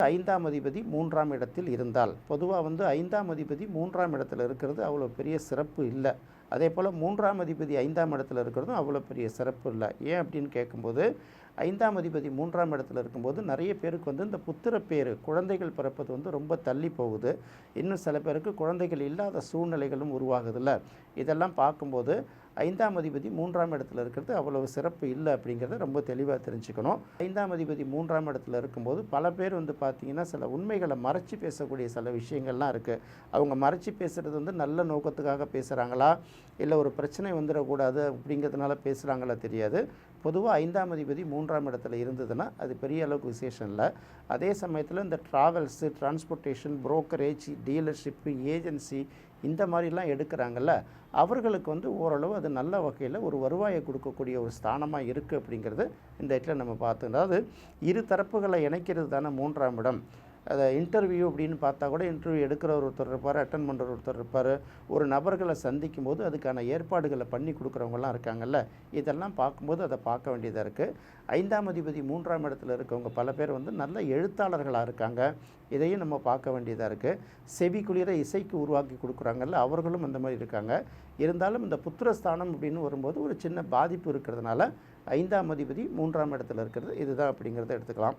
ஐந்தாம் அதிபதி 3ஆம் இடத்தில் இருந்தால், பொதுவாக ஐந்தாம் அதிபதி 3ஆம் இடத்துல இருக்கிறது அவ்வளோ பெரிய சிறப்பு இல்லை. அதே போல் 3ஆம் அதிபதி 5ஆம் இடத்துல இருக்கிறதும் அவ்வளோ பெரிய சிறப்பு இல்லை. ஏன் அப்படின்னு கேட்கும்போது, 5ஆம் அதிபதி 3ஆம் இடத்துல இருக்கும்போது நிறைய பேருக்கு இந்த புத்திர பேர் குழந்தைகள் பிறப்பது ரொம்ப தள்ளி போகுது. இன்னும் சில பேருக்கு குழந்தைகள் இல்லாத சூழ்நிலைகளும் உருவாகுதுல்ல. இதெல்லாம் பார்க்கும்போது 5ஆம் அதிபதி 3ஆம் இடத்துல இருக்கிறது அவ்வளவு சிறப்பு இல்லை அப்படிங்கிறத ரொம்ப தெளிவாக தெரிஞ்சுக்கணும். 5ஆம் அதிபதி 3ஆம் இடத்துல இருக்கும்போது பல பேர் பார்த்திங்கன்னா சில உண்மைகளை மறைச்சி பேசக்கூடிய சில விஷயங்கள்லாம் இருக்குது. அவங்க மறைச்சி பேசுகிறது நல்ல நோக்கத்துக்காக பேசுகிறாங்களா, இல்லை ஒரு பிரச்சனை வந்துடக்கூடாது அப்படிங்கிறதுனால பேசுகிறாங்களா தெரியாது. பொதுவாக 5ஆம் அதிபதி 3ஆம் இடத்துல இருந்ததுன்னா அது பெரிய அளவுக்கு விசேஷம் இல்லை. அதே சமயத்தில் இந்த travels, transportation, brokerage, dealership, agency இந்த மாதிரிலாம் எடுக்கிறாங்கல்ல, அவர்களுக்கு ஓரளவு அது நல்ல வகையில் ஒரு வருவாயை கொடுக்கக்கூடிய ஒரு ஸ்தானமாக இருக்குது அப்படிங்கிறது இந்த இடத்துல நம்ம பார்த்தோம். அதாவது இரு தரப்புகளை இணைக்கிறது தானே 3ஆம் இடம். அதை இன்டர்வியூ அப்படின்னு பார்த்தா கூட இன்டர்வியூ எடுக்கிற ஒருத்தர் இருப்பார், அட்டன் பண்ணுற ஒருத்தர் இருப்பார். ஒரு நபர்களை சந்திக்கும் போது அதுக்கான ஏற்பாடுகளை பண்ணி கொடுக்குறவங்கலாம் இருக்காங்கல்ல. இதெல்லாம் பார்க்கும்போது அதை பார்க்க வேண்டியதாக இருக்குது. 5ஆம் அதிபதி 3ஆம் இடத்துல இருக்கவங்க பல பேர் நல்ல எழுத்தாளர்களாக இருக்காங்க. இதையும் நம்ம பார்க்க வேண்டியதாக இருக்குது. செவி குளிர இசைக்கு உருவாக்கி கொடுக்குறாங்கல்ல, அவர்களும் அந்த மாதிரி இருக்காங்க. இருந்தாலும் இந்த புத்திரஸ்தானம் அப்படின்னு வரும்போது ஒரு சின்ன பாதிப்பு இருக்கிறதுனால 5ஆம் அதிபதி 3ஆம் இடத்துல இருக்கிறது இதுதான் அப்படிங்கிறத எடுத்துக்கலாம்.